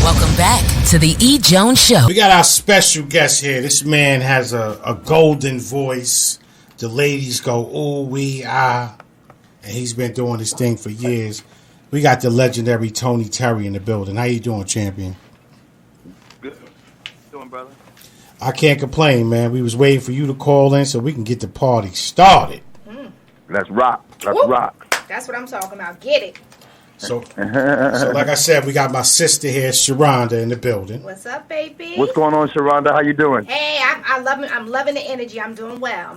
Welcome back to the E.Jones Show. We got our special guest here. This man has a golden voice. The ladies go, ooh, wee, ah. And he's been doing this thing for years. We got the legendary Tony Terry in the building. How you doing, champion? Good. Doing, brother? I can't complain, man. We was waiting for you to call in so we can get the party started. Let's rock. Let's rock. That's what I'm talking about. Get it. So like I said, we got my sister here, Sharonda, in the building. What's up, baby? What's going on, Sharonda? How you doing? Hey, I'm loving the energy. I'm doing well.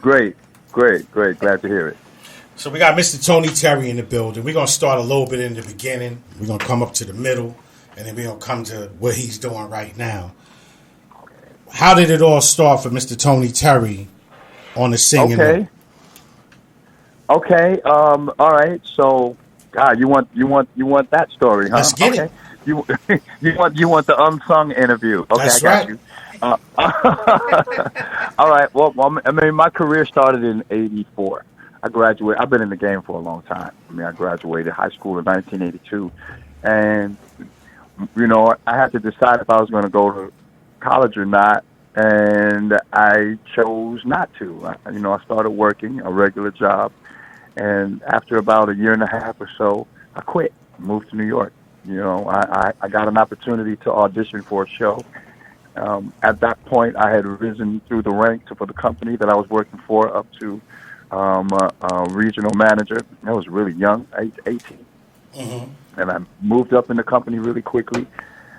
Great. Glad to hear it. So we got Mr. Tony Terry in the building. We're going to start a little bit in the beginning. We're going to come up to the middle, and then we're going to come to what he's doing right now. How did it all start for Mr. Tony Terry on the singing? Okay. All right. So, God, you want that story, huh? Let's get it. You want the unsung interview? Okay, That's I got right. you. All right. Well, I mean, my career started in '84. I graduated. I've been in the game for a long time. I mean, I graduated high school in 1982, and I had to decide if I was going to go to college or not, and I chose not to. I started working a regular job, and after about a year and a half or so, I quit, moved to New York. I got an opportunity to audition for a show. At that point, I had risen through the ranks for the company that I was working for up to regional manager. I was really young, 18. Mm-hmm. And I moved up in the company really quickly.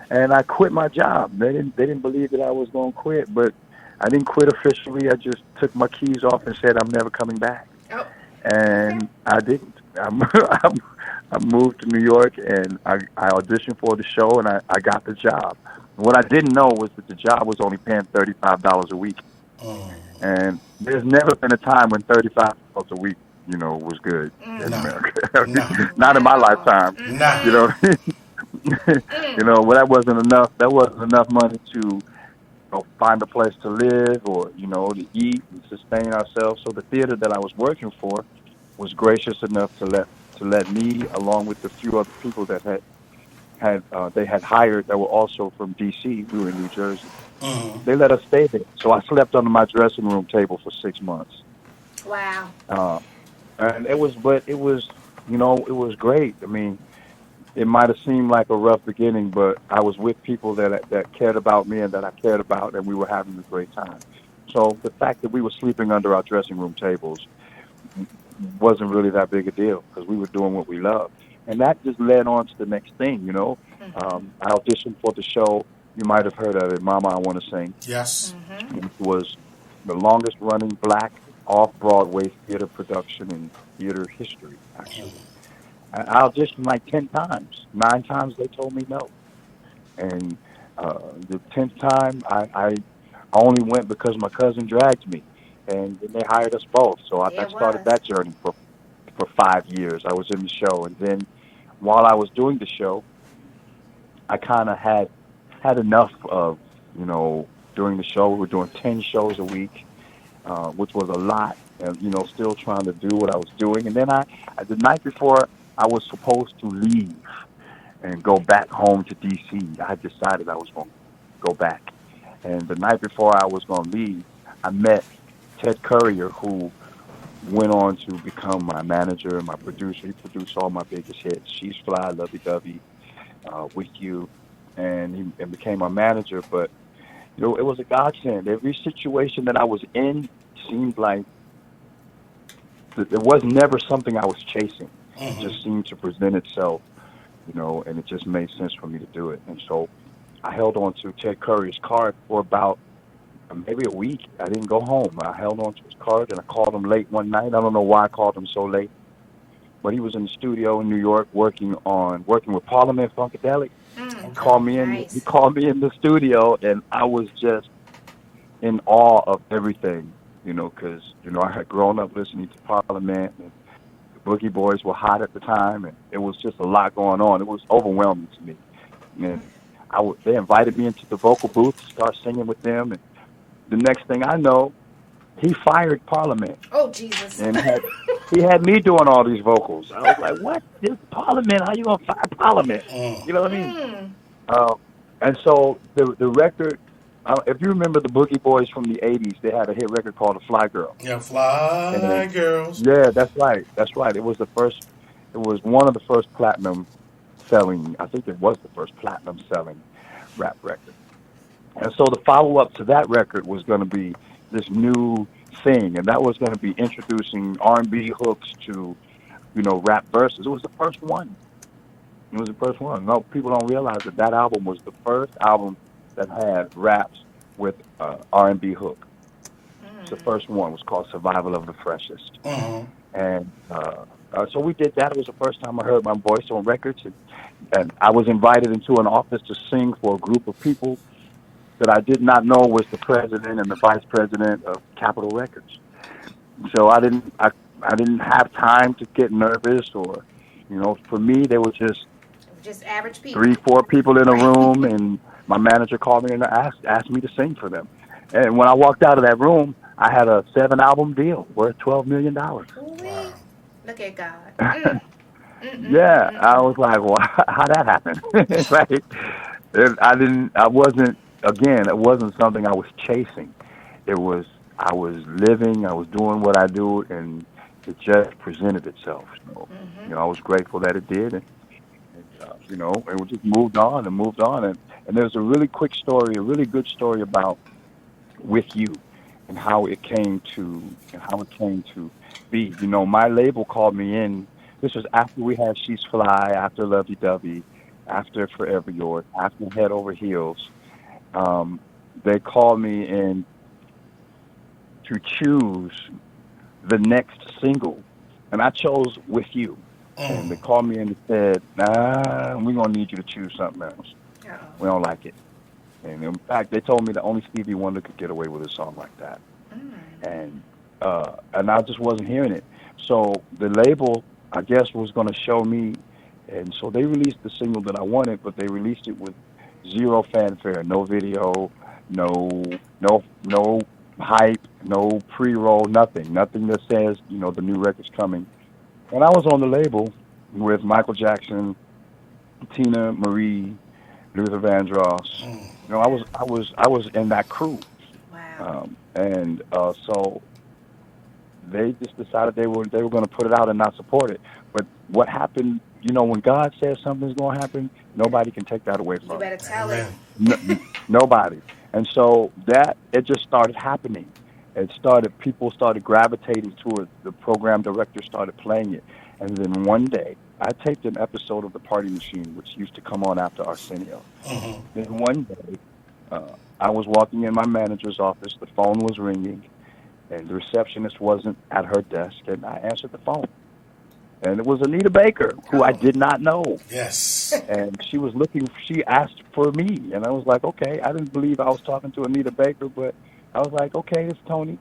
And I quit my job. They didn't believe that I was going to quit, but I didn't quit officially. I just took my keys off and said I'm never coming back. Oh. And I didn't. I moved to New York, and I auditioned for the show, and I got the job. What I didn't know was that the job was only paying $35 a week. Oh. And there's never been a time when $35 a week, was good in America. Not in my lifetime. Well, that wasn't enough. That wasn't enough money to find a place to live or to eat and sustain ourselves. So the theater that I was working for was gracious enough to let me, along with the few other people that they had hired that were also from D.C. We were in New Jersey. Mm-hmm. They let us stay there. So I slept under my dressing room table for 6 months. Wow. And it was great. I mean, it might have seemed like a rough beginning, but I was with people that cared about me and that I cared about, and we were having a great time. So the fact that we were sleeping under our dressing room tables wasn't really that big a deal because we were doing what we loved. And that just led on to the next thing, Mm-hmm. I auditioned for the show. You might have heard of it, Mama, I Want to Sing. Yes. Mm-hmm. It was the longest-running black off-Broadway theater production in theater history, actually. I auditioned like 10 times. 9 times they told me no. And the 10th time, I only went because my cousin dragged me. And then they hired us both. So I started that journey for 5 years. I was in the show. And then while I was doing the show, I kind of had enough of, during the show. We were doing 10 shows a week, which was a lot. And, still trying to do what I was doing. And then the night before I was supposed to leave and go back home to D.C., I decided I was going to go back. And the night before I was going to leave, I met Ted Courier, who went on to become my manager and my producer. He produced all my biggest hits, She's Fly, Lovey Dovey, With You, and he became my manager. But, it was a godsend. Every situation that I was in seemed like there was never something I was chasing. Mm-hmm. It just seemed to present itself, and it just made sense for me to do it. And so I held on to Ted Courier's card for about maybe a week. I didn't go home. I held on to his card, and I called him late one night. I don't know why I called him so late, but he was in the studio in New York working with Parliament Funkadelic. He called me in. Nice. He called me in the studio, and I was just in awe of everything, because I had grown up listening to Parliament, and the Boogie Boys were hot at the time, and it was just a lot going on. It was overwhelming to me, and they invited me into the vocal booth to start singing with them, and the next thing I know, he fired Parliament. Oh, Jesus. And had he had me doing all these vocals. I was like, what? This Parliament? How you gonna find Parliament? You know what I mean? And so the record. If you remember the Boogie Boys from the '80s, they had a hit record called "The Fly Girl." Yeah, Fly Girls. Yeah, that's right. That's right. It was the first. It was one of the first platinum selling. I think it was the first platinum selling rap record. And so the follow up to that record was going to be this new thing, and that was going to be introducing R&B hooks to, rap verses. It was the first one. It was the first one. No, people don't realize that album was the first album that had raps with R&B hook. It's the first one. It was called Survival of the Freshest. And so we did that. It was the first time I heard my voice on records. And I was invited into an office to sing for a group of people that I did not know was the president and the vice president of Capitol Records. So I didn't have time to get nervous or, for me, they were just average people. 3-4 people in a room, and my manager called me and asked me to sing for them. And when I walked out of that room, I had a 7-album deal worth $12 million. Wow. Look at God. Yeah, I was like, well, how'd that happen? Like, it wasn't something I was chasing. I was living, I was doing what I do, and it just presented itself. So, I was grateful that it did, and we just moved on. And there's a really quick story, a really good story about With You and how it came to be. My label called me in. This was after we had She's Fly, after Lovey Dovey, after Forever Yours, after Head Over Heels. They called me in to choose the next single, and I chose With You. And they called me in and said, we're going to need you to choose something else. We don't like it. And in fact, they told me that only Stevie Wonder could get away with a song like that. And I just wasn't hearing it. So the label, I guess, was going to show me. And so they released the single that I wanted, but they released it with zero fanfare, no video, no hype, no pre-roll, nothing that says, the new record's coming. And I was on the label with Michael Jackson, Tina Marie, Luther Vandross. I was in that crew. Wow. So they just decided they were going to put it out and not support it. But what happened? When God says something's going to happen, nobody can take that away from you. Better tell it. Nobody. And so it just started happening. People started gravitating to it. The program director started playing it. And then one day, I taped an episode of The Party Machine, which used to come on after Arsenio. Then one day, I was walking in my manager's office. The phone was ringing, and the receptionist wasn't at her desk, and I answered the phone. And it was Anita Baker, who I did not know. Yes. And she asked for me, and I was like, okay. I didn't believe I was talking to Anita Baker, but I was like, okay, it's Tony.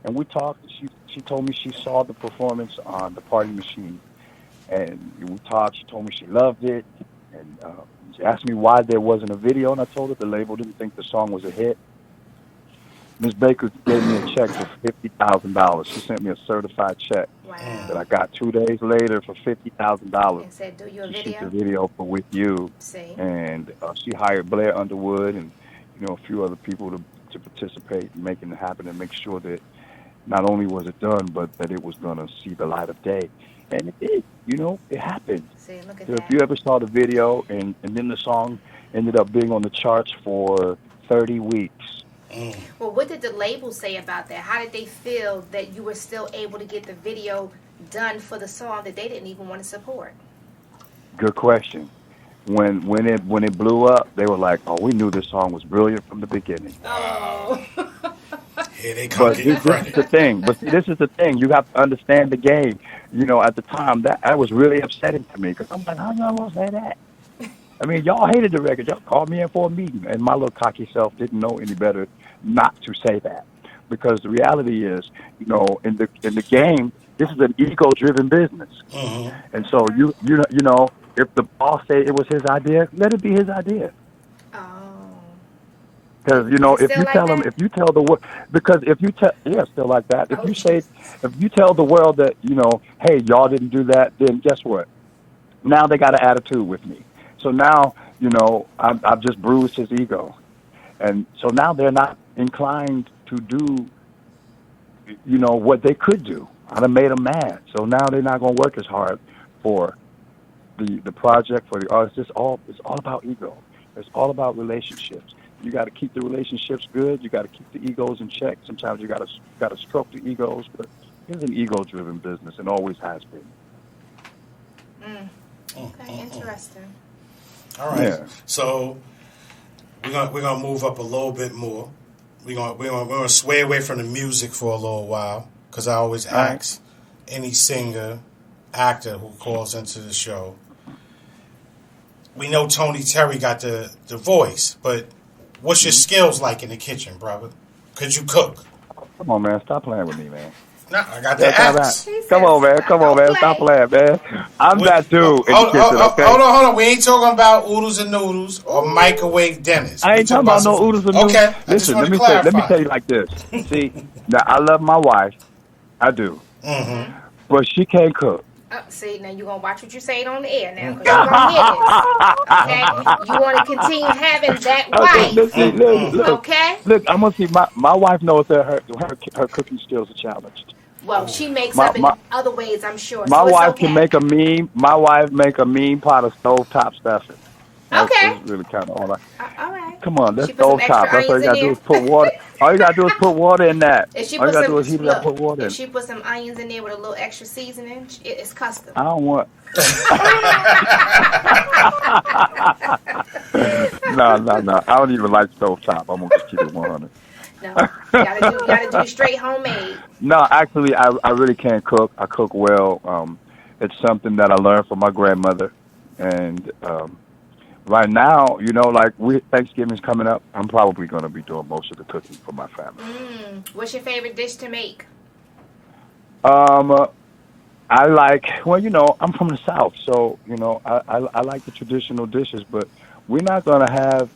And we talked. She told me she saw the performance on The Party Machine. And we talked. She told me she loved it. And she asked me why there wasn't a video, and I told her the label didn't think the song was a hit. Ms. Baker gave me a check for $50,000. She sent me a certified check that I got 2 days later for $50,000. And said, do you a to video? shoot the video for With You. See? And she hired Blair Underwood and a few other people to participate in making it happen and make sure that not only was it done, but that it was going to see the light of day. And it did. It happened. See, look at so that. if you ever saw the video, and then the song ended up being on the charts for 30 weeks. Well, what did the label say about that? How did they feel that you were still able to get the video done for the song that they didn't even want to support? Good question. When it blew up, they were like, "Oh, we knew this song was brilliant from the beginning." Oh. Here they come getting credit. This is the thing. But this is the thing. You have to understand the game. At the time, that was really upsetting to me because I'm like, how y'all gonna say that? I mean, y'all hated the record. Y'all called me in for a meeting, and my little cocky self didn't know any better not to say that, because the reality is, in the game, this is an ego-driven business, and so if the boss said it was his idea, let it be his idea. Oh. Because if you tell them, if you tell the world, because if you tell, still like that. If you say, if you tell the world that hey, y'all didn't do that, then guess what? Now they got an attitude with me. So now I've just bruised his ego, and so now they're not inclined to do what they could do. I done made them mad. So now they're not going to work as hard for the project, for the artist. It's all about ego. It's all about relationships. You got to keep the relationships good. You got to keep the egos in check. Sometimes you got to stroke the egos, but it's an ego-driven business and always has been. Okay, interesting. All right. Yeah. So we're gonna move up a little bit more. We're gonna sway away from the music for a little while, because I always ask any singer, actor who calls into the show. We know Tony Terry got the voice, but what's your skills like in the kitchen, brother? Could you cook? Come on, man. Stop playing with me, man. No, I got the axe. Come on, man. Stop playing, man. I'm that dude in the kitchen, okay? Hold on. We ain't talking about oodles and noodles or microwave dinners. I ain't talking about no oodles and noodles. Okay. Listen, let me tell you like this. See, now I love my wife. I do. Mm-hmm. But she can't cook. See, now you're going to watch what you're saying on the air now, because you're going to hear this. Okay? You want to continue having that wife. Look, okay? Look, I'm going to see, my wife knows that her cooking skills are challenged. Well, she makes up in other ways, I'm sure. My wife can make a mean pot of stovetop stuffing. That's really kind of all right. All right. Come on, that's stovetop. That's all you got to do is put water. All you got to do is put water in that. All you got to do is heat it up, put water in. If she put some onions in there with a little extra seasoning, it's custom. I don't want... No. I don't even like stovetop. I'm going to just keep it 100. No, you gotta do straight homemade. No, actually, I really can't cook. I cook well. It's something that I learned from my grandmother, and right now, Thanksgiving's coming up. I'm probably going to be doing most of the cooking for my family. What's your favorite dish to make? I like. Well, I'm from the South, so I like the traditional dishes, but we're not going to have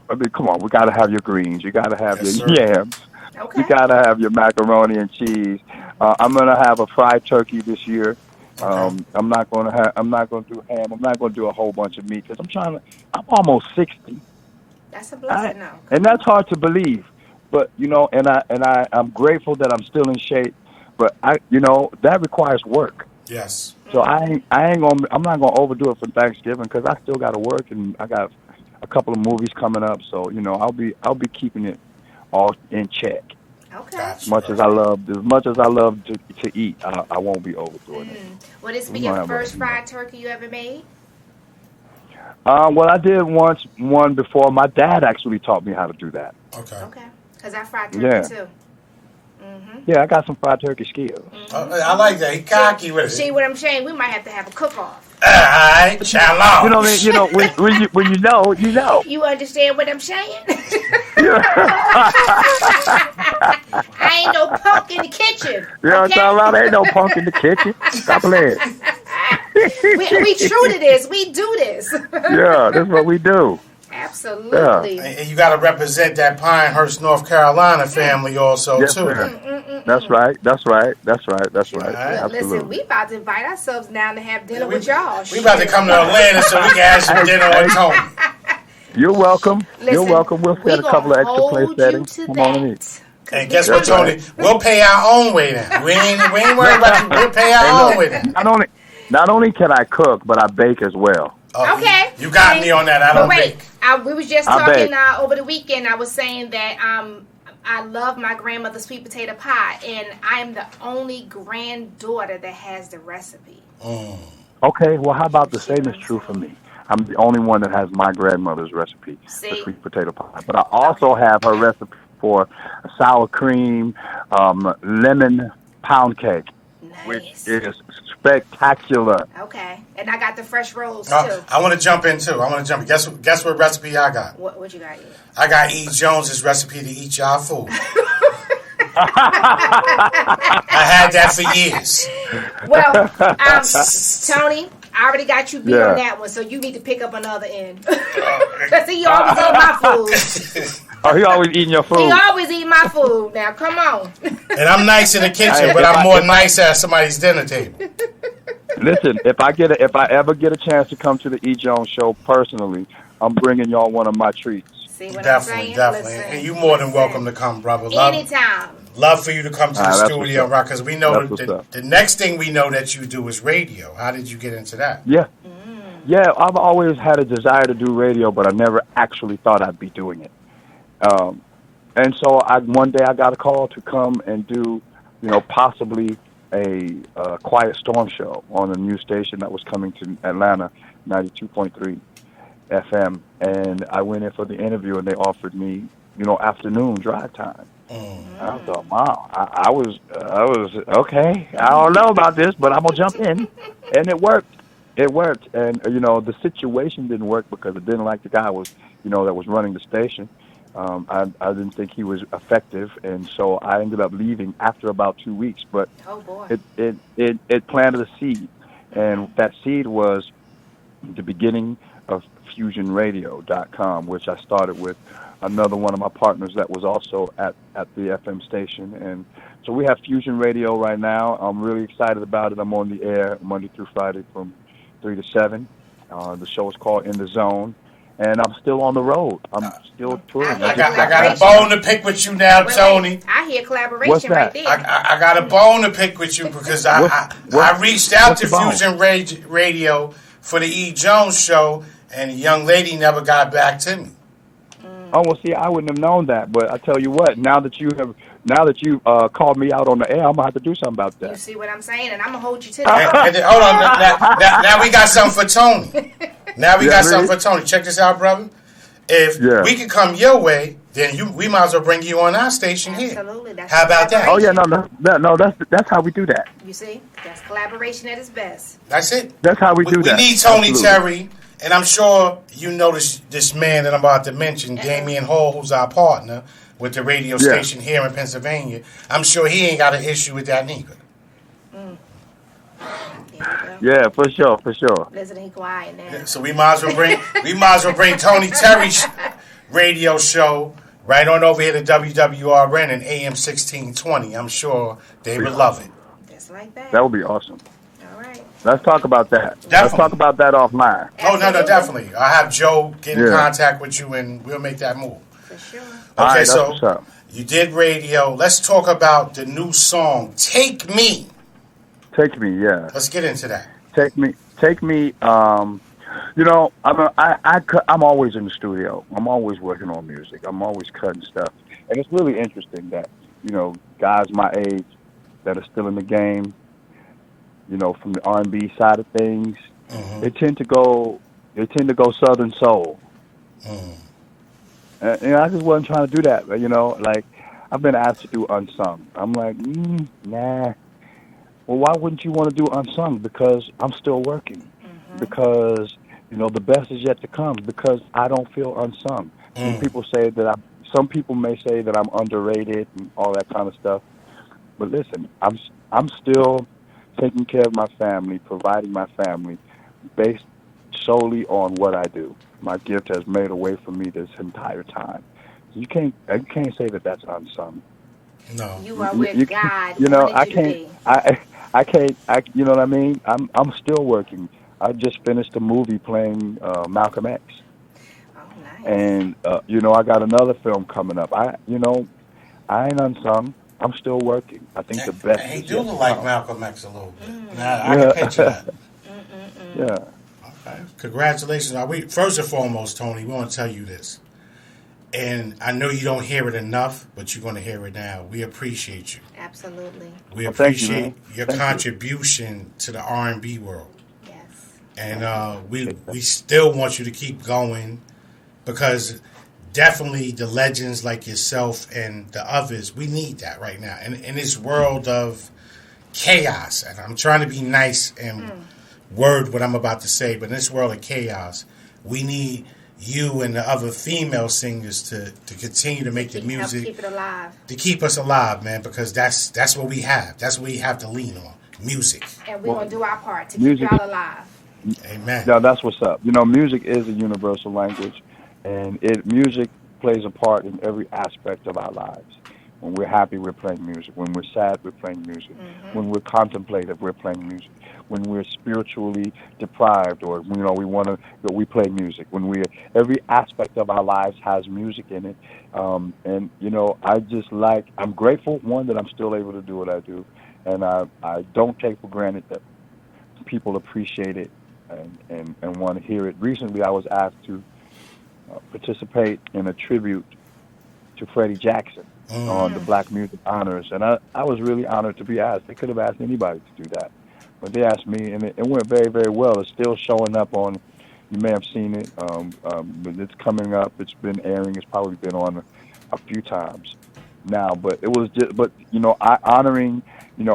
I mean, come on, we got to have your greens. You got to have your yams. Okay. You got to have your macaroni and cheese. I'm going to have a fried turkey this year. Okay. I'm not going to do ham. I'm not going to do a whole bunch of meat because I'm almost 60. That's a blessing now. And that's hard to believe. But, I'm grateful that I'm still in shape. But that requires work. Yes. So I'm not gonna overdo it for Thanksgiving because I still got to work and I got a couple of movies coming up. So I'll be keeping it all in check. Okay. As much as I love to eat, I won't be overdoing it. Will this be your first fried turkey you ever made? Well, I did one before. My dad actually taught me how to do that. Okay. Because I fried turkey too. Yeah, I got some fried turkey skills. I like that. He cocky with it. See what I'm saying? We might have to have a cook-off. All right, shalom. When you know. You understand what I'm saying? I ain't no punk in the kitchen. You know what I'm talking about? Ain't no punk in the kitchen. Stop playing. we true to this. We do this. Yeah, that's what we do. Absolutely. Yeah. And you got to represent that Pinehurst, North Carolina family also, yes, too. That's right. Right. Listen, we about to invite ourselves down to have dinner with y'all. We about to come to Atlanta so we can have some dinner with Tony. You're welcome. Listen, you're welcome. We'll set a couple of extra place settings. Come on and eat. And guess what, Tony? We'll pay our own way now. We ain't worried about you. We'll pay our own way now. Not only can I cook, but I bake as well. Okay. You got me on that. I don't bake. We was just talking over the weekend. I was saying that I love my grandmother's sweet potato pie, and I am the only granddaughter that has the recipe. Okay, well, how about the same is true for me? I'm the only one that has my grandmother's recipe for sweet potato pie. But I also have her recipe for sour cream, lemon pound cake, which is spectacular. Okay, and I got the fresh rolls too. I want to jump in too. Guess what recipe I got? What you got? I got E.Jones' recipe to eat y'all food. I had that for years. Well, Tony, I already got you beat on that one, so you need to pick up another end. Because he always eat my food. Oh, he always eating your food. He always eat my food. Now, come on. And I'm nice in the kitchen, but I'm more nice at somebody's dinner table. Listen, if I ever get a chance to come to the E.Jones show personally, I'm bringing y'all one of my treats. See what Definitely. Listen, and you more than welcome to come, brother. Anytime. Love for you to come to the studio, Rock, because we know the next thing we know that you do is radio. How did you get into that? Yeah. Yeah, I've always had a desire to do radio, but I never actually thought I'd be doing it. And so one day I got a call to come and do, possibly a Quiet Storm show on a new station that was coming to Atlanta, 92.3 FM. And I went in for the interview, and they offered me, afternoon drive time. I thought, wow, I was okay. I don't know about this, but I'm gonna jump in, and it worked. It worked, and the situation didn't work because I didn't like the guy that was running the station. I didn't think he was effective, and so I ended up leaving after about 2 weeks. But it planted a seed, and that seed was the beginning of FusionRadio.com, which I started with another one of my partners that was also at the FM station. And so we have Fusion Radio right now. I'm really excited about it. I'm on the air Monday through Friday from 3 to 7. The show is called In the Zone. And I'm still on the road. I'm still touring. I got a bone to pick with you now, Tony. I hear collaboration right there. I got a bone to pick with you because I reached out to Fusion Radio for the E.Jones show, and the young lady never got back to me. Oh, well, see, I wouldn't have known that. But I tell you what, now that you called me out on the air, I'm going to have to do something about that. You see what I'm saying? And I'm going to hold you to that. Hold on. Now we got something for Tony. Something for Tony. Check this out, brother. If we can come your way, then we might as well bring you on our station here. Absolutely. How about that? Oh, yeah, no, that's how we do that. You see? That's collaboration at its best. That's it. That's how we do that. We need Tony Terry, and I'm sure you know this man that I'm about to mention, Damian Hall, who's our partner with the radio station here in Pennsylvania. I'm sure he ain't got an issue with that neither. Yeah, for sure. Listen, he quiet now. So we might as well bring Tony Terry's radio show right on over here to WWRN and AM 1620. I'm sure they would love it. Just like that. That would be awesome. All right. Let's talk about that. Definitely. Let's talk about that offline. Oh, no, definitely. I'll have Joe get in contact with you, and we'll make that move. For sure. Okay, so you did radio. Let's talk about the new song, Take Me. Take Me, yeah. Let's get into that. Take Me. I'm always in the studio. I'm always working on music. I'm always cutting stuff, and it's really interesting that guys my age that are still in the game, from the R&B side of things, they tend to go Southern soul. And I just wasn't trying to do that. Like I've been asked to do unsung. I'm like, nah. Well, why wouldn't you want to do unsung? Because I'm still working. Because, the best is yet to come. Because I don't feel unsung. Some people may say that I'm underrated and all that kind of stuff. But listen, I'm still taking care of my family, providing my family, based solely on what I do. My gift has made a way for me this entire time. You can't say that that's unsung. No. You are with God. I can't. You know what I mean? I'm still working. I just finished a movie playing Malcolm X. Oh, nice. And I got another film coming up. I ain't unsung. I'm still working. I think the best. He do look like Malcolm X a little bit. I can picture that. Yeah. Okay. Congratulations. First and foremost, Tony, we want to tell you this. And I know you don't hear it enough, but you're going to hear it now. We appreciate you. Absolutely. We appreciate your contribution to the R&B world. Yes. And we still want you to keep going because definitely the legends like yourself and the others, we need that right now. And in this world of chaos, and I'm trying to be nice and word what I'm about to say, but in this world of chaos, we need you and the other female singers to continue to make the music, keep it alive, to keep us alive, man, because that's what we have. That's what we have to lean on, music. And we're gonna do our part to keep y'all alive. Amen. Yeah, that's what's up. You know, music is a universal language, and music plays a part in every aspect of our lives. When we're happy, we're playing music. When we're sad, we're playing music. When we're contemplative, we're playing music. When we're spiritually deprived, or we play music. When we're every aspect of our lives has music in it, and I'm grateful that I'm still able to do what I do, and I don't take for granted that people appreciate it and want to hear it. Recently, I was asked to participate in a tribute to Freddie Jackson on the Black Music Honors, and I was really honored to be asked. They could have asked anybody to do that, but they asked me, and it went very, very well. It's still showing up on. You may have seen it, but it's coming up. It's been airing. It's probably been on a few times now, but it was just. But honoring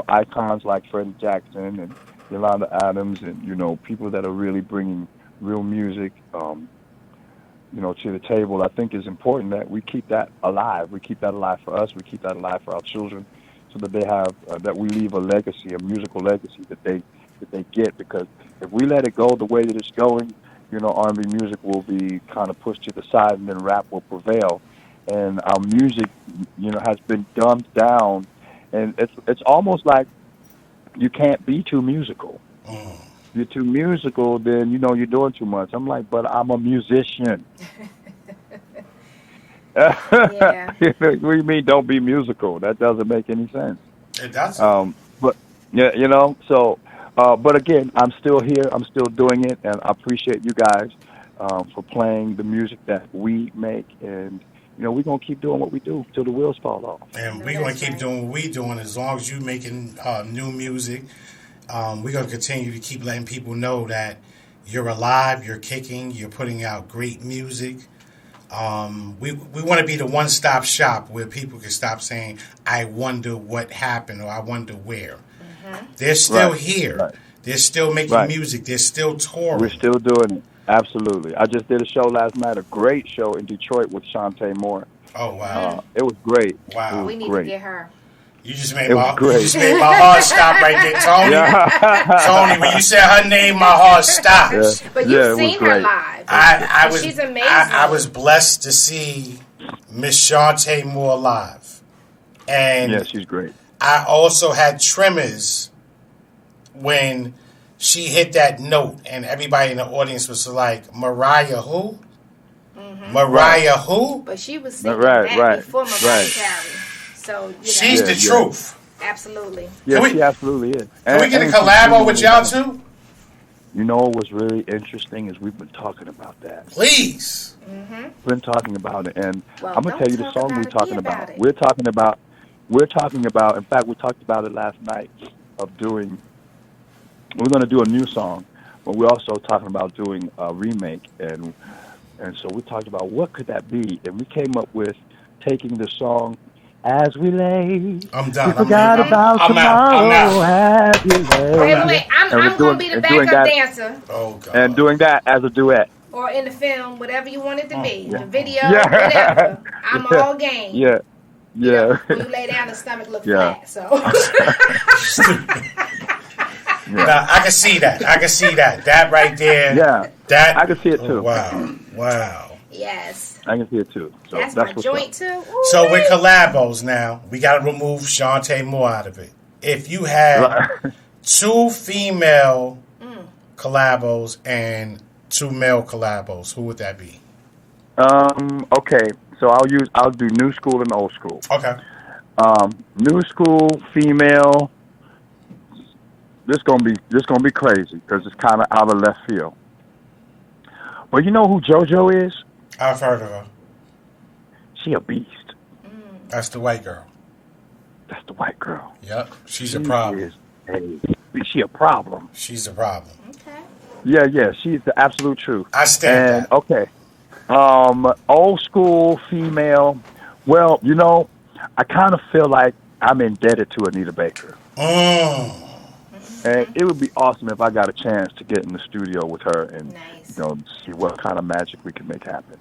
icons like Freddie Jackson and Yolanda Adams, and people that are really bringing real music. To the table, I think is important that we keep that alive. We keep that alive for us. We keep that alive for our children, so that they have that we leave a legacy, a musical legacy that they get. Because if we let it go the way that it's going, R&B music will be kind of pushed to the side, and then rap will prevail. And our music, has been dumbed down, and it's almost like you can't be too musical. You're too musical, then you're doing too much. I'm like, but I'm a musician. Yeah. What do you mean don't be musical? That doesn't make any sense. It doesn't. But yeah, so but again, I'm still here, I'm still doing it, and I appreciate you guys for playing the music that we make, and we're gonna keep doing what we do till the wheels fall off. And we're gonna keep doing what we're doing as long as you're making new music. We're going to continue to keep letting people know that you're alive, you're kicking, you're putting out great music. We want to be the one-stop shop where people can stop saying, I wonder what happened, or I wonder where. They're still here. Right. They're still making music. They're still touring. We're still doing it. Absolutely. I just did a show last night, a great show in Detroit with Shantae Moore. Oh, wow. It was great. Wow. We need to get her. You just made my heart stop right there, Tony. Yeah. Tony, when you said her name, my heart stopped. Yeah. But you've seen her live. She's amazing. I was blessed to see Miss Shantae Moore live. And yeah, she's great. I also had tremors when she hit that note, and everybody in the audience was like, Mariah who? Mariah who? But she was singing that before Mariah Carey. So, she's the truth. Absolutely. Yeah, she absolutely is. Can we get a collabo with y'all too? What's really interesting is we've been talking about that. Please. We've been talking about it, and I'm gonna tell you the song we're talking about. We're talking about. In fact, we talked about it last night. We're gonna do a new song, but we're also talking about doing a remake, and so we talked about what could that be, and we came up with taking the song. As we lay, I'm done. We forgot about tomorrow. As we lay. Wait. I'm going to be the backup dancer. Oh, God. And doing that as a duet. Or in the film, whatever you want it to be. The video, whatever. I'm all game. Yeah. When you lay down, the stomach looks flat. So. Now, I can see that. That right there. Yeah. That I can see it too. Oh, wow. Yes. I can see it too. So that's my joint too. Ooh, so with collabos now, we got to remove Shantae Moore out of it. If you had two female collabos and two male collabos, who would that be? Okay. So I'll do new school and old school. Okay. New school female. This gonna be crazy because it's kind of out of left field. But you know who JoJo is? I've heard of her. She a beast. That's the white girl. That's the white girl. Yep. She's a problem. She a problem. She's a problem. Okay. Yeah. She's the absolute truth. I stand that. Okay. Old school female. Well, I kind of feel like I'm indebted to Anita Baker. And it would be awesome if I got a chance to get in the studio with her and see what kind of magic we can make happen.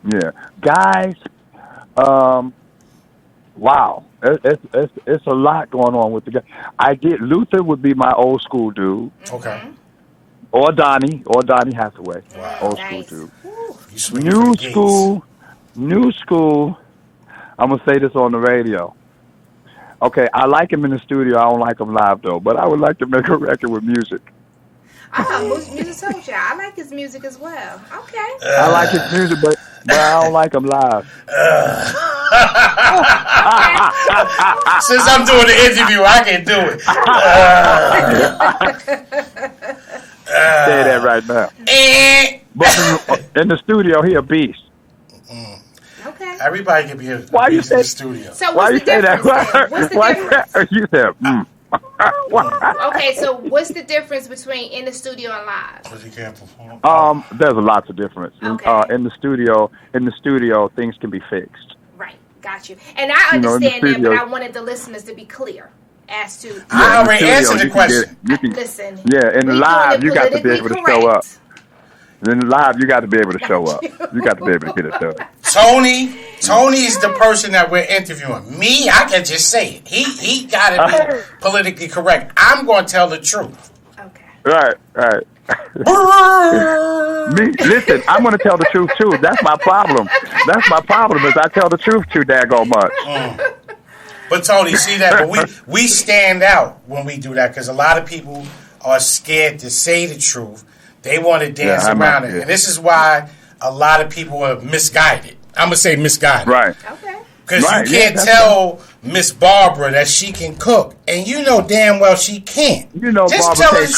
Yeah, guys. wow, it's a lot going on with the guy. I get Luther would be my old school dude. Okay. Or Donnie Hathaway. Wow. Old Nice. school You dude. New school. I'm gonna say this on the radio. Okay, I like him in the studio. I don't like him live though, but I would like to make a record with music. Music told you. I like his music as well. Okay. I like his music, but I don't like him live. Since I'm doing the interview, I can do it. Say that right now. But in the studio, he a beast. Okay. Everybody can be a Why you beast in say- the studio. So Why what's you the say that? difference? Then? What's the difference? You said, Okay, so what's the difference between in the studio and live? Because he can't perform. There's a lot of difference. Okay. In the studio, things can be fixed. Right, got you. And I understand that, studio- but I wanted the listeners to be clear as to. I already studio, answered the question. Listen. Yeah, in the we live, doing you got to be able to politically show up. correct. In the live, you got to be able to show up. You got to be able to get it done. Tony's the person that we're interviewing. Me, I can just say it. He got to be politically correct. I'm going to tell the truth. Okay. Right. Me, listen, I'm going to tell the truth too. That's my problem. Is I tell the truth too daggone much. But Tony, see that? But we stand out when we do that because a lot of people are scared to say the truth. They want to dance around it. And this is why a lot of people are misguided. I'm going to say misguided. Right. Okay. Because you can't tell Miss Barbara that she can cook. And you know damn well she can't. You know, just Barbara tell her the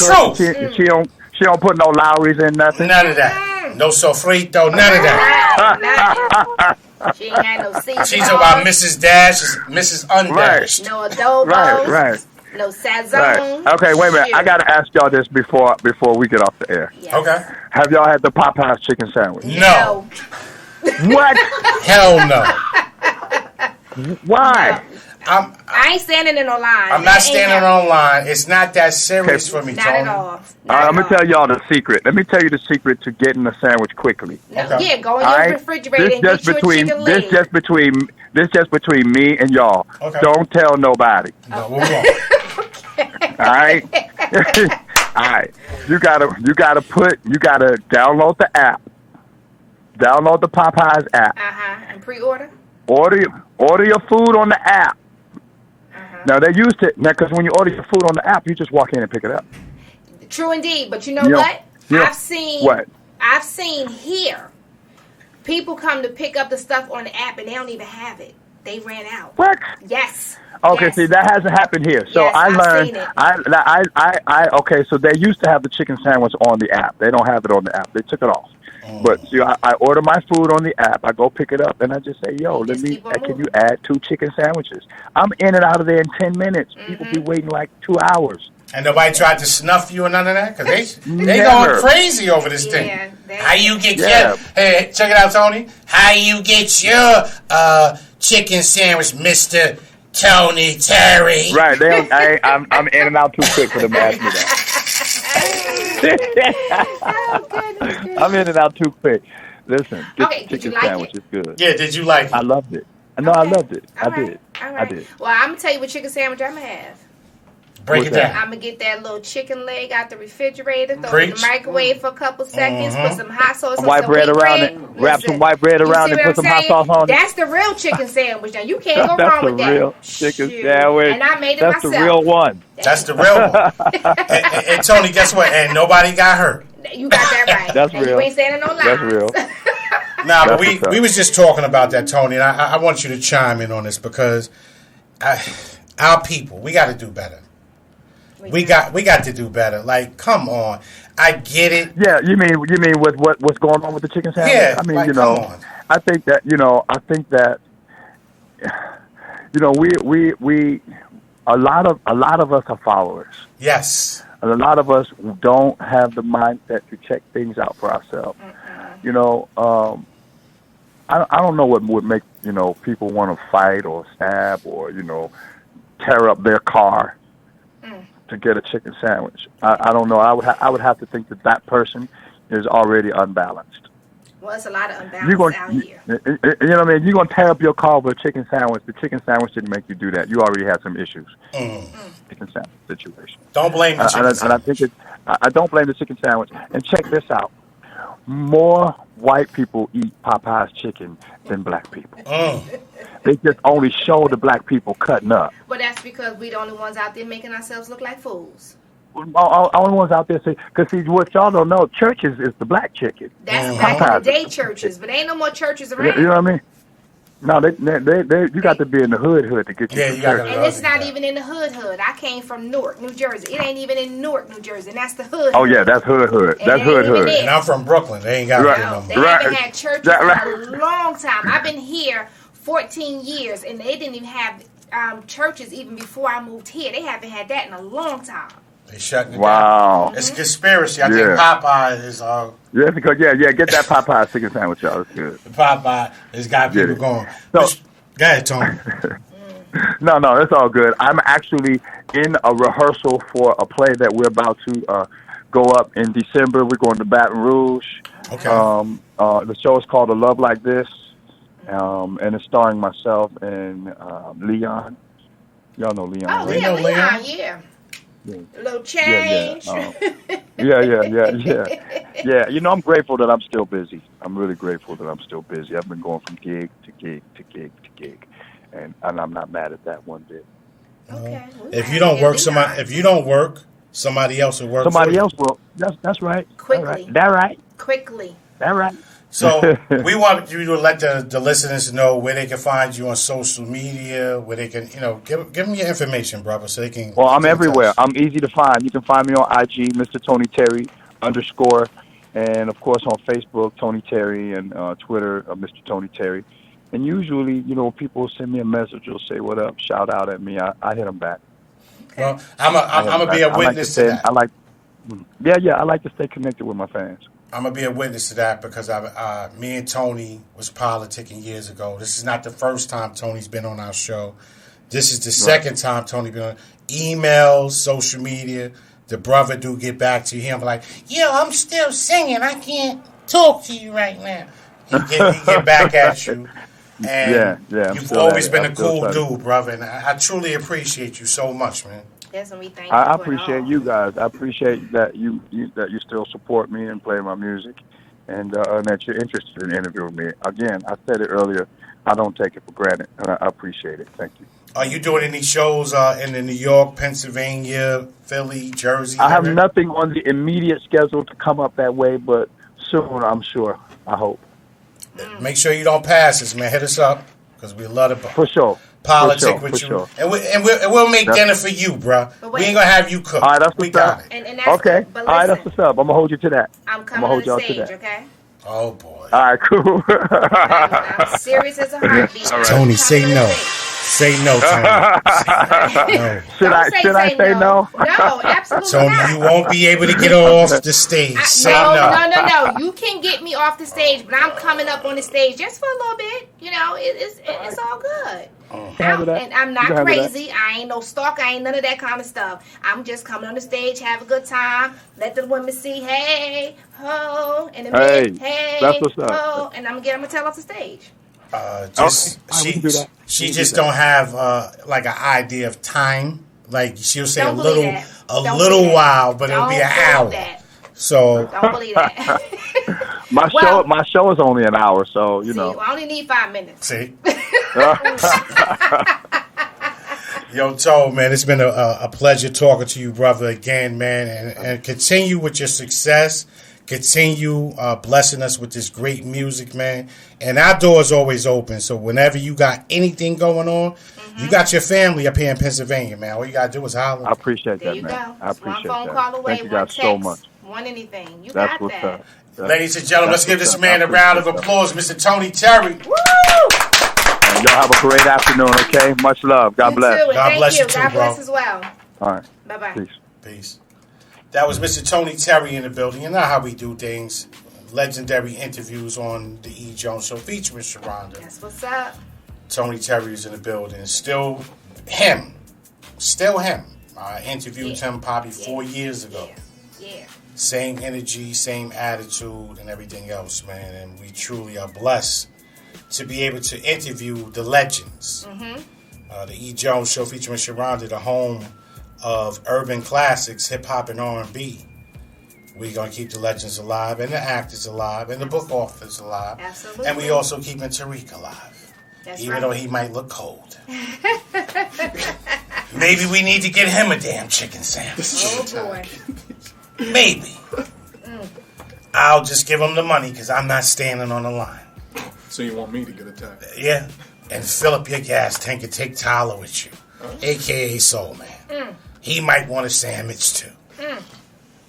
truth. She don't put no Lowry's in nothing. None of that. No sofrito, none of that. She ain't had no seasoning. She's about Mrs. Dash, Mrs. Undashed. No adobo. Right. No sazon. Right. Okay, wait a minute. I got to ask y'all this before we get off the air. Yes. Okay. Have y'all had the Popeyes chicken sandwich? No. What? Hell no. Why? I ain't standing in no line. I'm not standing on line. It's not that serious for me, Not Tony. at all. I'm going to tell y'all the secret. Let me tell you the secret to getting a sandwich quickly. Okay. Yeah, go in your refrigerator and get your chicken leg. This just between me and y'all. Okay. Don't tell nobody. No, we won't. All right? All right. You gotta download the app. Download the Popeyes app. And pre-order? Order your food on the app. Now they used to because when you order your food on the app, you just walk in and pick it up. True indeed, but you know what? I've seen here people come to pick up the stuff on the app and they don't even have it. They ran out. What? Yes. Okay, yes. see that hasn't happened here. So Yes, I I've learned. seen it. I okay. So they used to have the chicken sandwich on the app. They don't have it on the app. They took it off. But see, I order my food on the app. I go pick it up, and I just say, "Yo, can you add 2 chicken sandwiches?" I'm in and out of there in 10 minutes. People be waiting like 2 hours. And nobody tried to snuff you or none of that? Because they Never. going crazy over this thing. How you get your... Hey, check it out, Tony. How you get your chicken sandwich, Mr. Tony Terry? Right. I'm in and out too quick for them to ask me that. I'm in and out too quick. Listen, this chicken sandwich is good. Yeah, did you like it? I loved it. No, I loved it. All I right. did. All right. I did. Well, I'm going to tell you what chicken sandwich I'm going to have. Break it down. I'm going to get that little chicken leg out the refrigerator, throw it in the microwave for a couple seconds, put some hot sauce on white some bread wheat around bread. it, wrap some white bread around it, put some hot sauce on it. That's the real chicken sandwich. Now, you can't go wrong with that. That's the real chicken sandwich. And I made it myself. That's the real one. That's the real one. and Tony, guess what? And nobody got hurt. You got that right. That's and real. You ain't standing no lies. That's real. Nah, but we was just talking about that, Tony, and I want you to chime in on this because our people, we got to do better. We got to do better. Like, come on, I get it. Yeah, you mean with what's going on with the chicken sandwich? Yeah, I mean, like, come on. I think that we a lot of us are followers. Yes. And a lot of us don't have the mindset to check things out for ourselves. I don't know what would make people want to fight or stab or tear up their car to get a chicken sandwich. I don't know. I would have to think that person is already unbalanced. Well, it's a lot of unbalance out here. You know what I mean? You're going to tear up your car with a chicken sandwich. The chicken sandwich didn't make you do that. You already had some issues. Chicken sandwich situation. Don't blame the chicken sandwich. And I think I don't blame the chicken sandwich. And check this out. More white people eat Popeye's chicken than black people. They just only show the black people cutting up. But that's because we the only ones out there making ourselves look like fools. Only ones out there because see, what y'all don't know, churches is the black chicken. That's back in the day churches, but ain't no more churches around. You know what I mean? No, they you got to be in the hood to get you to church. And it's not even in the hood. I came from Newark, New Jersey. It ain't even in Newark, New Jersey, and that's the hood. Oh yeah, that's hood. That's hood. And I'm from Brooklyn. They ain't got it no more. They haven't had churches for a long time. I've been here 14 years, and they didn't even have churches even before I moved here. They haven't had that in a long time. They shutting it down. Wow. It's a conspiracy. I think Popeye is... yeah, because, get that Popeye chicken sandwich, y'all. It's good. Popeye has got people going. So, go ahead, Tony. No, it's all good. I'm actually in a rehearsal for a play that we're about to go up in December. We're going to Baton Rouge. Okay. The show is called A Love Like This, and it's starring myself and Leon. Y'all know Leon. Oh, right? Leon, yeah. A little change. Yeah. You know, I'm grateful that I'm still busy. I'm really grateful that I'm still busy. I've been going from gig to gig to gig to gig, and I'm not mad at that one bit. Okay. If you don't work, somebody else will work. Somebody else will. That's right. Quickly. That right. Quickly. That right. So we want you to let the listeners know where they can find you on social media, where they can, give them your information, brother, so they can. Well, I'm everywhere. I'm easy to find. You can find me on IG, Mr. Tony Terry _, and of course on Facebook, Tony Terry, and Twitter, Mr. Tony Terry. And usually, when people send me a message or say what up, shout out at me, I hit them back. Okay. Well, I'm gonna be a witness to that. I like to stay connected with my fans. I'm going to be a witness to that because me and Tony was politicking years ago. This is not the first time Tony's been on our show. This is the second time Tony been on. Emails, social media, the brother do get back to you. I'm like, I'm still singing. I can't talk to you right now. He get back at you. And you've always been a cool dude, brother. And I truly appreciate you so much, man. Yes, and we thank I appreciate you guys. I appreciate that you still support me and play my music, and that you're interested in interviewing me. Again, I said it earlier. I don't take it for granted, and I appreciate it. Thank you. Are you doing any shows in the New York, Pennsylvania, Philly, Jersey? I have nothing on the immediate schedule to come up that way, but soon, I'm sure. I hope. Make sure you don't pass us, man. Hit us up because we love it. For sure. Politic with you, sure. and we'll make dinner for you, bro. We ain't gonna have you cook. All right, that's what's up. And that's okay. But listen, all right, that's what's up. I'm gonna hold you to that. I'm coming on the stage, okay? Oh boy. All right, cool. I'm serious as a heartbeat. Right. Tony, say no. Say no, Tony. No. Should I say no? No, absolutely Tony, not. you won't be able to get off the stage. Say no. You can get me off the stage, but I'm coming up on the stage just for a little bit. It's all good. And I'm not crazy. I ain't no stalker. I ain't none of that kind of stuff. I'm just coming on the stage, have a good time, let the women see, hey, ho, and the men, hey, that's what's up. ho, and I'm gonna tell off the stage. She just don't have like an idea of time. Like she'll say a little while, but it'll be an hour. So don't believe that. My show is only an hour, so I only need 5 minutes. See. Yo, Toe, man, it's been a pleasure talking to you, brother, again, man, and continue with your success. Continue blessing us with this great music, man. And our door's always open. So whenever you got anything going on, you got your family up here in Pennsylvania, man. All you got to do is holler. I appreciate there that, man. Go. I appreciate that. One phone call away, Thank you one guys text, so much. one anything. You That's got what's that. Up. Ladies and gentlemen, let's give this man a round of applause, Mr. Tony Terry. Woo! And y'all have a great afternoon, okay? Much love. God bless. God bless you too, God bro. bless as well. All right. Bye-bye. Peace. That was Mr. Tony Terry in the building. You know how we do things. Legendary interviews on the E.Jones Show featuring Sharonda. That's what's up. Tony Terry is in the building. Still him. I interviewed him probably 4 years ago. Yeah. Same energy, same attitude, and everything else, man. And we truly are blessed to be able to interview the legends. The E.Jones Show featuring Sharonda, the home of urban classics, hip-hop, and R&B. We're going to keep the legends alive, and the actors alive, and the book authors alive. Absolutely. And we also keeping Tariq alive. That's even right. though he might look cold. Maybe we need to get him a damn chicken sandwich. Oh, boy. Maybe. I'll just give him the money because I'm not standing on the line. So you want me to get attacked? Yeah. And fill up your gas tank and take Tyler with you. A.K.A. Soul Man. He might want a sandwich too.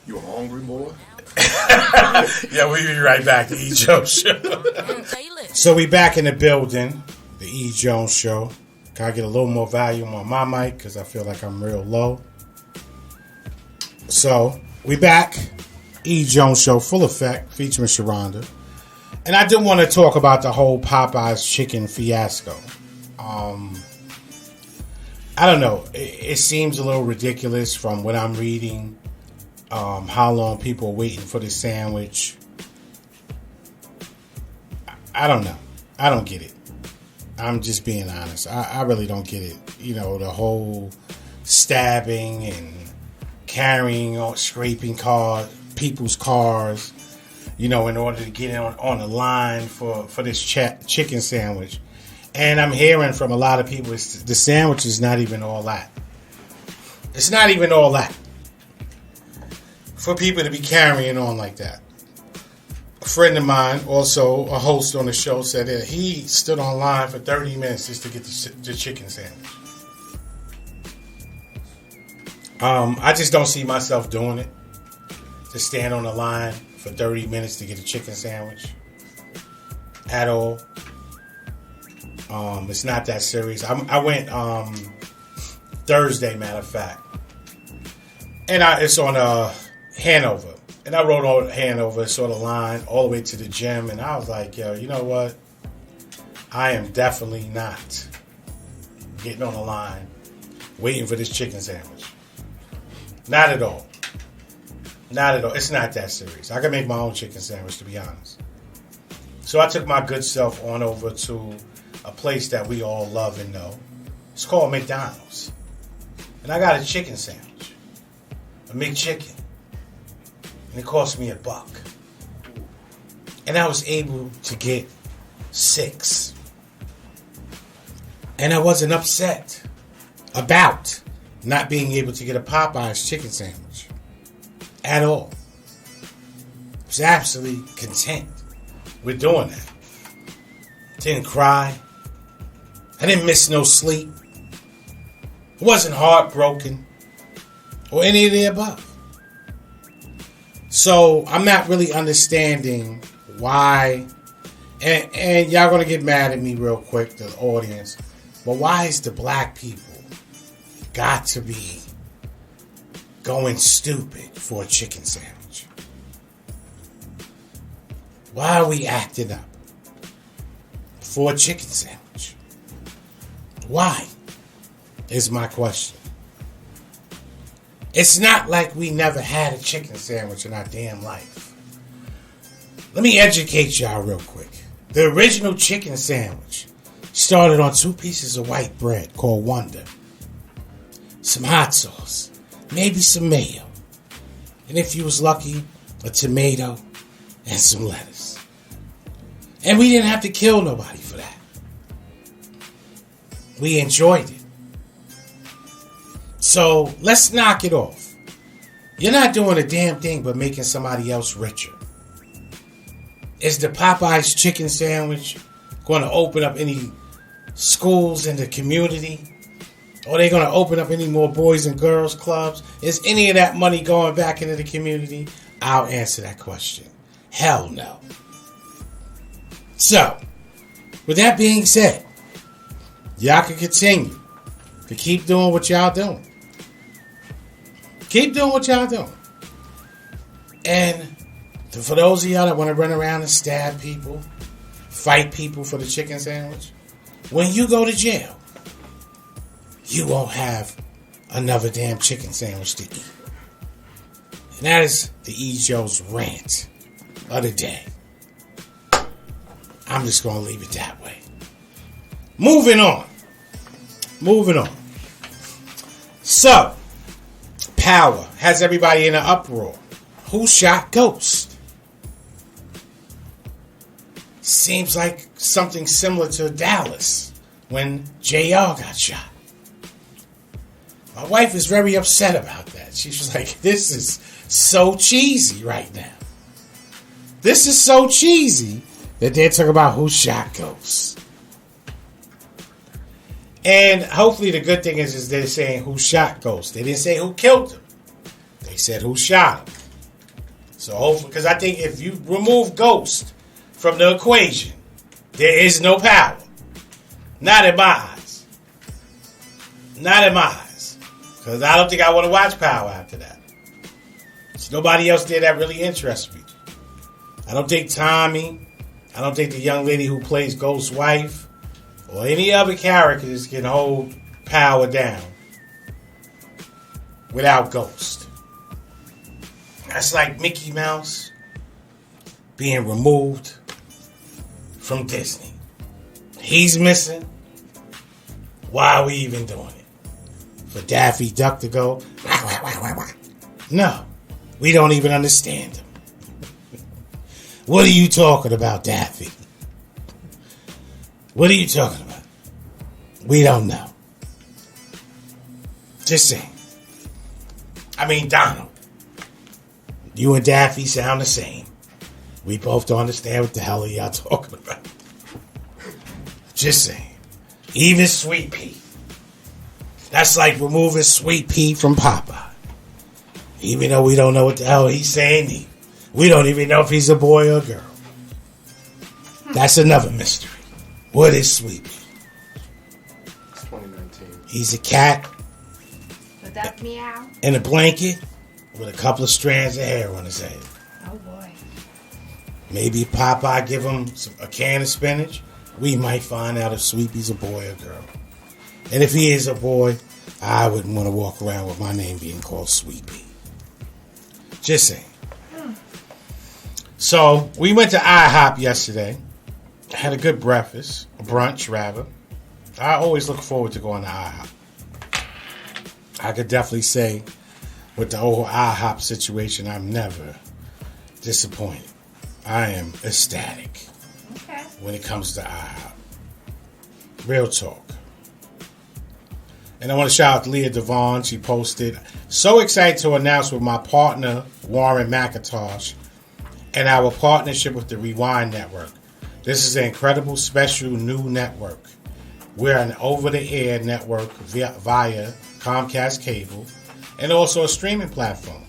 You a hungry boy? Yeah, we'll be right back. The E.Jones Show. So we back in the building. The E.Jones Show. Gotta get a little more volume on my mic because I feel like I'm real low. So we back. E.Jones Show, full effect, featuring Sharonda. And I do want to talk about the whole Popeye's chicken fiasco. I don't know. It seems a little ridiculous from what I'm reading. How long people are waiting for the sandwich. I don't know. I don't get it. I'm just being honest. I really don't get it. You know, the whole stabbing and carrying or scraping people's cars, you know, in order to get on the line for this chicken sandwich. And I'm hearing from a lot of people, the sandwich is not even all that. It's not even all that. For people to be carrying on like that. A friend of mine, also a host on the show, said that he stood on line for 30 minutes just to get the chicken sandwich. I just don't see myself doing it. To stand on the line for 30 minutes to get a chicken sandwich. At all. It's not that serious. I went Thursday, matter of fact. And it's on Hanover. And I rode on Hanover, saw the line all the way to the gym. And I was like, yo, you know what? I am definitely not getting on the line waiting for this chicken sandwich. Not at all. Not at all. It's not that serious. I can make my own chicken sandwich, to be honest. So I took my good self on over to a place that we all love and know. It's called McDonald's. And I got a chicken sandwich. A McChicken. And it cost me $1. And I was able to get 6. And I wasn't upset about not being able to get a Popeye's chicken sandwich. At all. I was absolutely content with doing that. Didn't cry. I didn't miss no sleep. I wasn't heartbroken. Or any of the above. So I'm not really understanding why. And y'all gonna get mad at me real quick, the audience. But why is the black people got to be going stupid for a chicken sandwich? Why are we acting up for a chicken sandwich? Why? Is my question. It's not like we never had a chicken sandwich in our damn life. Let me educate y'all real quick. The original chicken sandwich started on 2 pieces of white bread called Wonder, some hot sauce, maybe some mayo, and if you was lucky, a tomato and some lettuce. And we didn't have to kill nobody for that. We enjoyed it. So let's knock it off. You're not doing a damn thing but making somebody else richer. Is the Popeye's chicken sandwich going to open up any schools in the community? Or are they going to open up any more boys and girls clubs? Is any of that money going back into the community? I'll answer that question. Hell no. So, with that being said, y'all can continue to keep doing what y'all doing. Keep doing what y'all doing. And for those of y'all that want to run around and stab people, fight people for the chicken sandwich, when you go to jail, you won't have another damn chicken sandwich to eat. And that is the E.Jones rant of the day. I'm just going to leave it that way. Moving on. So, Power has everybody in an uproar. Who shot Ghost? Seems like something similar to Dallas when JR got shot. My wife is very upset about that. She was like, this is so cheesy right now. This is so cheesy that they're talking about who shot Ghost. And hopefully the good thing is they're saying who shot Ghost. They didn't say who killed him. They said who shot him. So hopefully, because I think if you remove Ghost from the equation, there is no Power. Not in my eyes. Because I don't think I want to watch Power after that. There's nobody else there that really interests me. I don't think Tommy, I don't think the young lady who plays Ghost's wife, or any other characters can hold Power down without Ghost. That's like Mickey Mouse being removed from Disney. He's missing. Why are we even doing it? For Daffy Duck to go, no, we don't even understand him. What are you talking about, Daffy? What are you talking about? We don't know. Just saying. I mean, Donald. You and Daffy sound the same. We both don't understand what the hell are y'all talking about. Just saying. Even Sweet Pea. That's like removing Sweet Pea from Popeye. Even though we don't know what the hell he's saying. We don't even know if he's a boy or a girl. That's another mystery. What is Sweet Pea? It's 2019. He's a cat. Without meow. In a blanket with a couple of strands of hair on his head. Oh boy. Maybe Popeye give him a can of spinach. We might find out if Sweet Pea's a boy or girl. And if he is a boy, I wouldn't want to walk around with my name being called Sweet Pea. Just saying. So, we went to IHOP yesterday. Had a good breakfast. A brunch, rather. I always look forward to going to IHOP. I could definitely say, with the whole IHOP situation, I'm never disappointed. I am ecstatic when it comes to IHOP. Real talk. And I want to shout out to Leah Devon. She posted, so excited to announce with my partner, Warren McIntosh, and our partnership with the Rewind Network. This is an incredible special new network. We're an over-the-air network via Comcast Cable and also a streaming platform.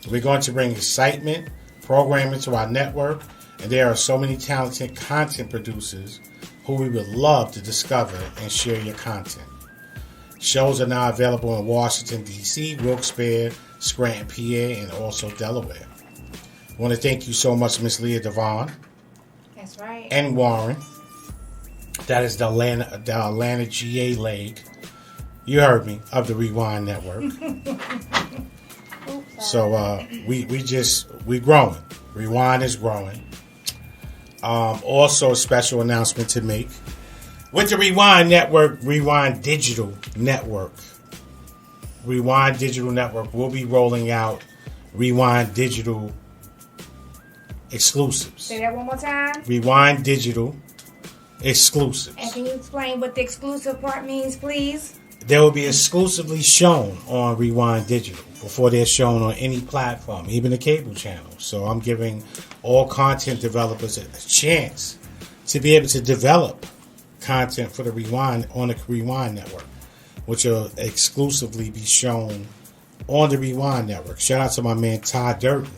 We're going to bring excitement, programming to our network, and there are so many talented content producers who we would love to discover and share your content. Shows are now available in Washington, D.C., Wilkes-Barre, Scranton, PA, and also Delaware. I want to thank you so much, Miss Leah Devon. That's right. And Warren. That is the Atlanta GA leg. You heard me, of the Rewind Network. So we growing. Rewind is growing. Also a special announcement to make. With the Rewind Network, Rewind Digital Network. Rewind Digital Network will be rolling out Rewind Digital exclusives. Say that one more time. Rewind Digital exclusives. And can you explain what the exclusive part means, please? They will be exclusively shown on Rewind Digital before they're shown on any platform, even the cable channel. So I'm giving all content developers a chance to be able to develop content for the Rewind on the Rewind Network, which will exclusively be shown on the Rewind Network. Shout out to my man Todd Durden.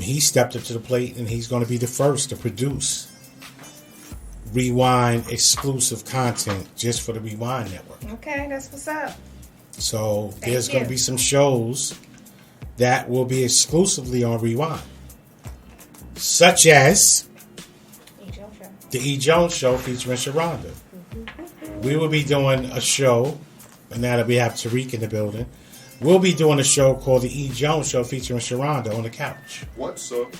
He stepped up to the plate and he's going to be the first to produce Rewind exclusive content just for the Rewind Network. Okay, that's what's up. So there's going to be some shows that will be exclusively on Rewind, such as the E.Jones Show featuring Sharonda. We will be doing a show, and now that we have Tariq in the building, we'll be doing a show called the E.Jones Show featuring Sharonda on the couch. What's up?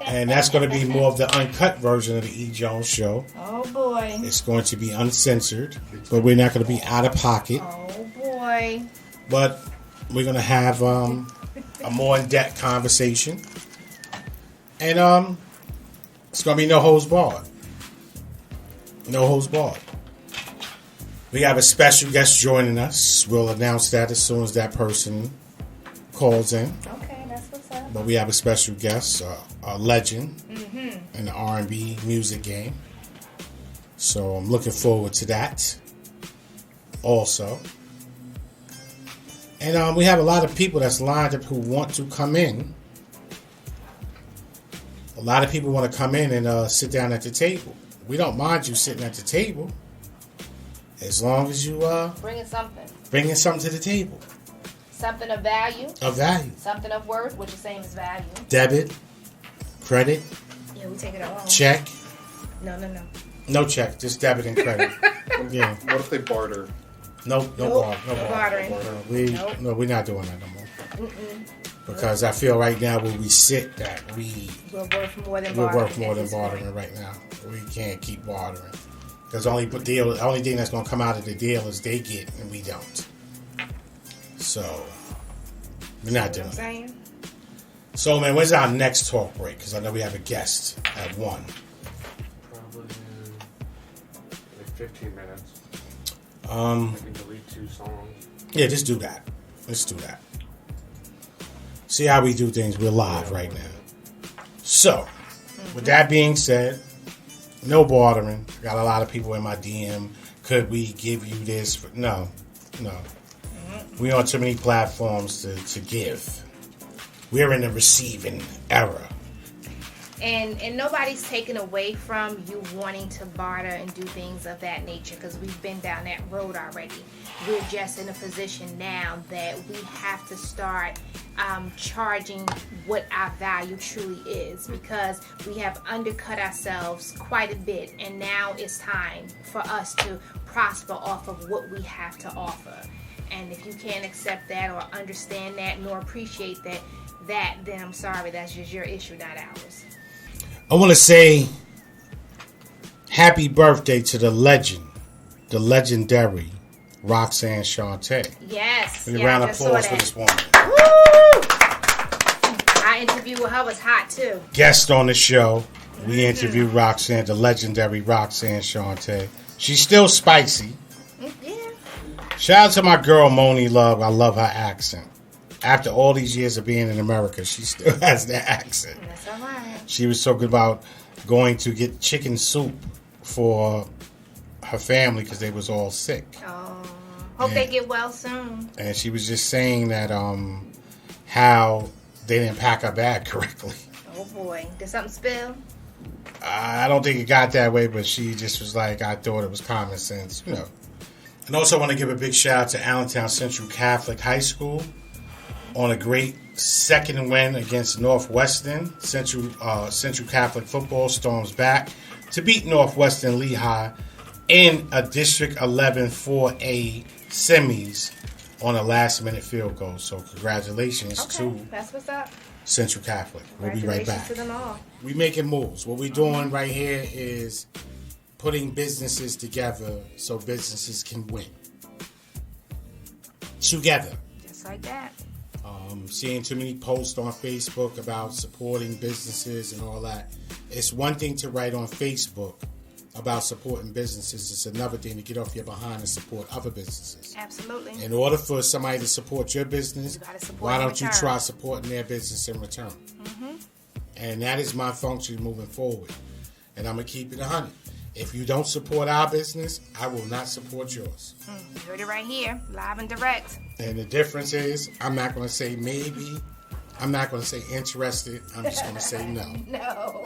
And that's going to be more of the uncut version of the E.Jones Show. Oh, boy. It's going to be uncensored, but we're not going to be out of pocket. Oh, boy. But we're going to have a more in-depth conversation. And it's going to be no holds barred. No holds barred. We have a special guest joining us. We'll announce that as soon as that person calls in. Okay, that's what's up. But we have a special guest, a legend in the R&B music game. So I'm looking forward to that also. And we have a lot of people that's lined up who want to come in. A lot of people want to come in and sit down at the table. We don't mind you sitting at the table as long as you bringing something to the table. Something of value. Of value. Something of worth, which is same as value. Debit, credit. Yeah, we take it all. Check. No. No check, just debit and credit. Yeah. What if they barter? No bartering. No, we're not doing that no more. Because I feel right now where we sit that we're worth more than bartering right now. We can't keep bartering. Because the only thing that's going to come out of the deal is they get and we don't. So, we're not doing it. So, man, when's our next talk break? Because I know we have a guest at 1. Probably in like 15 minutes. I can delete 2 songs. Yeah, just do that. Let's do that. See how we do things. We're live right now. So, with that being said, no bartering. Got a lot of people in my DM. Could we give you this? No. We on too many platforms to give. We're in the receiving era. And nobody's taken away from you wanting to barter and do things of that nature, because we've been down that road already. We're just in a position now that we have to start charging what our value truly is, because we have undercut ourselves quite a bit, and now it's time for us to prosper off of what we have to offer. And if you can't accept that or understand that nor appreciate that, then I'm sorry, that's just your issue, not ours. I want to say happy birthday to the legendary Roxanne Shante. Yes. Give me a round of applause for this woman. Woo! Our interview with her was hot too. Guest on the show, we interviewed Roxanne, the legendary Roxanne Shante. She's still spicy. Yeah. Shout out to my girl Moni Love. I love her accent. After all these years of being in America, she still has that accent. That's all right. She was talking about going to get chicken soup for her family because they was all sick. Oh, hope they get well soon. And she was just saying that how they didn't pack her bag correctly. Oh boy, did something spill? I don't think it got that way, but she just was like, I thought it was common sense, And also want to give a big shout out to Allentown Central Catholic High School on a great second win against Northwestern. Central Catholic football storms back to beat Northwestern Lehigh in a District 11 4A semis on a last-minute field goal. So congratulations to that's what's up. Central Catholic. We'll be right back. To them all. We making moves. What we doing right here is putting businesses together so businesses can win together. Just like that. Seeing too many posts on Facebook about supporting businesses and all that. It's one thing to write on Facebook about supporting businesses. It's another thing to get off your behind and support other businesses. Absolutely. In order for somebody to support your business, why don't you try supporting their business in return? Mm-hmm. And that is my function moving forward. And I'm going to keep it 100. If you don't support our business, I will not support yours. You heard it right here, live and direct. And the difference is, I'm not going to say maybe. I'm not going to say interested. I'm just going to say no. No.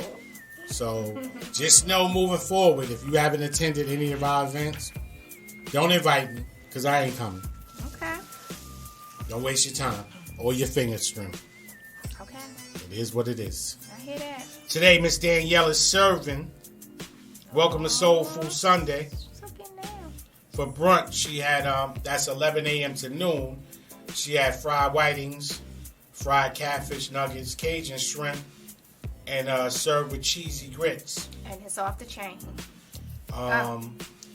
So just know moving forward, if you haven't attended any of our events, don't invite me, because I ain't coming. Okay. Don't waste your time or your finger string. Okay. It is what it is. I hear that. Today, Miss Danielle is serving. Welcome to Soul Food Sunday. What's up getting down? For brunch, she had, that's 11 a.m. to noon. She had fried whitings, fried catfish nuggets, Cajun shrimp, and served with cheesy grits. And it's off the chain.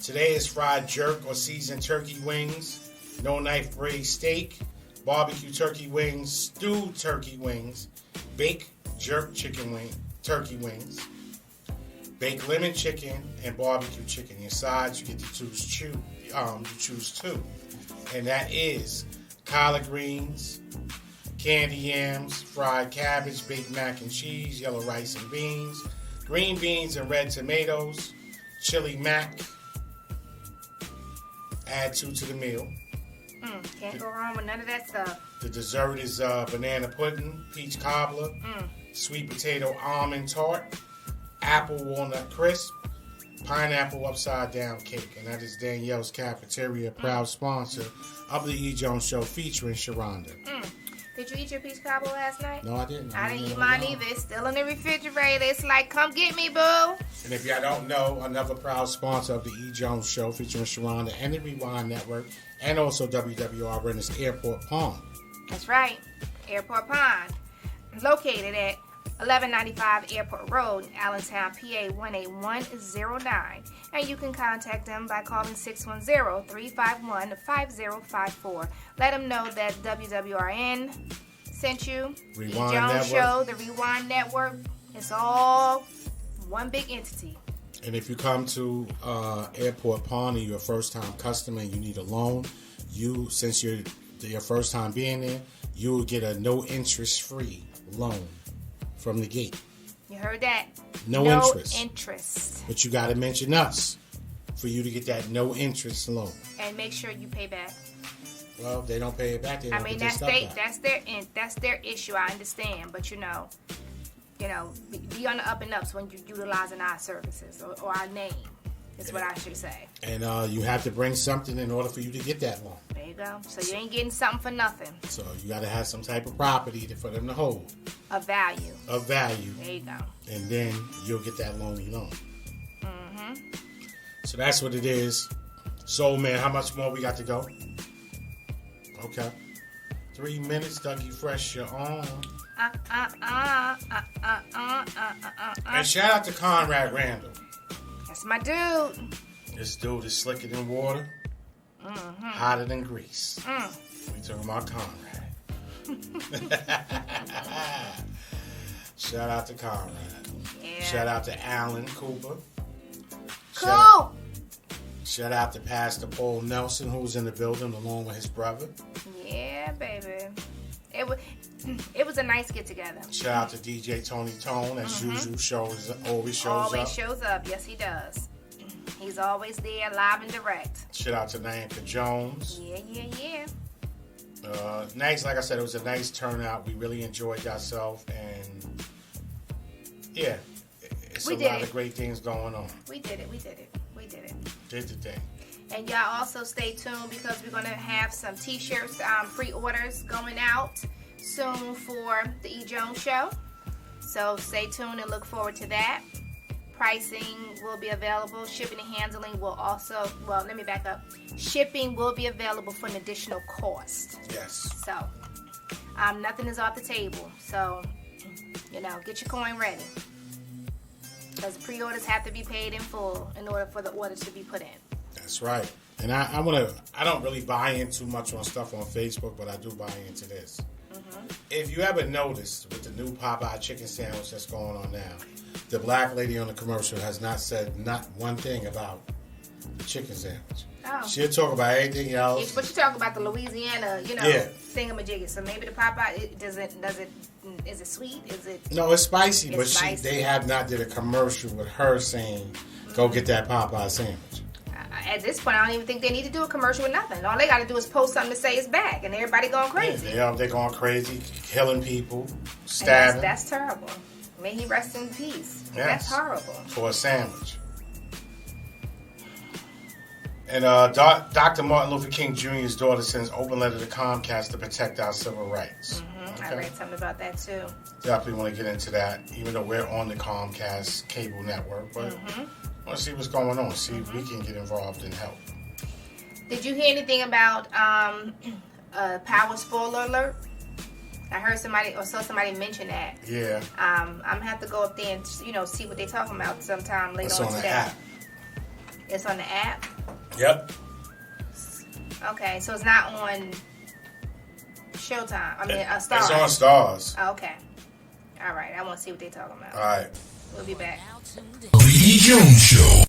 Today is fried jerk or seasoned turkey wings, no knife braised steak, barbecue turkey wings, stewed turkey wings, baked jerk turkey wings, baked lemon chicken, and barbecue chicken. Your sides, you get to choose two. And that is collard greens, candy yams, fried cabbage, baked mac and cheese, yellow rice and beans, green beans and red tomatoes, chili mac. Add 2 to the meal. Can't go wrong with none of that stuff. The dessert is banana pudding, peach cobbler, sweet potato almond tart, apple walnut crisp, pineapple upside down cake. And that is Danielle's Cafeteria, proud sponsor of the E.Jones Show featuring Sharonda. Did you eat your peach cobbler last night? No, I didn't. I didn't eat mine either. It's still in the refrigerator. It's like, come get me, boo. And if y'all don't know, another proud sponsor of the E.Jones Show featuring Sharonda and the Rewind Network, and also WWRN is Airport Pond. That's right. Airport Pond. Located at 1195 Airport Road, Allentown, PA 18109. And you can contact them by calling 610-351-5054. Let them know that WWRN sent you. Rewind E.Jones Show, the Rewind Network. It's all one big entity. And if you come to Airport Pond and you're a first-time customer and you need a loan, since you're your first time being there, you will get a no interest-free loan from the gate. You heard that? No interest. But you got to mention us for you to get that no interest loan. And make sure you pay back. Well, if they don't pay it back, they don't get their stuff back. That's their issue. I understand, but be on the up and ups when you're utilizing our services or our name. Is what I should say. And you have to bring something in order for you to get that loan. There you go. So you ain't getting something for nothing. So you got to have some type of property for them to hold. Of value. There you go. And then you'll get that loan. So that's what it is. So, man, how much more we got to go? Okay. 3 minutes, Dougie Fresh, you're on. And shout out to Conrad Randall. That's my dude. This dude is slicker than water, hotter than grease. We talking about Conrad. Shout out to Conrad. Yeah. Shout out to Alan Cooper. Cool. Shout out to Pastor Paul Nelson, who's in the building along with his brother. Yeah, baby. It was a nice get together. Shout out to DJ Tony Tone, as usual, always shows up. Yes, he does. He's always there, live and direct. Shout out to Anita Jones. Yeah. Nice, like I said, it was a nice turnout. We really enjoyed ourselves, and yeah, it's a lot of great things going on. We did it. Did the thing. And y'all also stay tuned because we're going to have some t-shirts, pre-orders going out soon for the E.Jones Show. So stay tuned and look forward to that. Pricing will be available. Shipping and handling will also, let me back up. Shipping will be available for an additional cost. Yes. So, nothing is off the table. So, get your coin ready. Because pre-orders have to be paid in full in order for the orders to be put in. That's right. And I don't really buy in too much on stuff on Facebook, but I do buy into this. If you ever noticed with the new Popeye chicken sandwich that's going on now, the black lady on the commercial has not said not one thing about the chicken sandwich. Oh. She'll talk about anything else. But you talk about the Louisiana, thingamajiggy. So maybe the Popeye, is it sweet? Is it? No, it's spicy, but spicy. They have not did a commercial with her saying, go get that Popeye sandwich. At this point, I don't even think they need to do a commercial with nothing. All they got to do is post something to say it's back, and everybody going crazy. Yeah, they're going crazy, killing people, stabbing. That's terrible. May he rest in peace. Yes. That's horrible. For a sandwich. And Dr. Martin Luther King Jr.'s daughter sends open letter to Comcast to protect our civil rights. Okay. I read something about that, too. Definitely want to get into that, even though we're on the Comcast cable network. But I want to see what's going on, see if we can get involved and help. Did you hear anything about Power spoiler alert? I heard somebody or saw somebody mention that. Yeah. I'm gonna have to go up there and see what they're talking about sometime later on today. The app. It's on the app. Yep. Okay, so it's not on Showtime. I mean, Stars. It's on Stars. Oh, okay. All right. I want to see what they're talking about. All right. We'll be back. The E.Jones Show.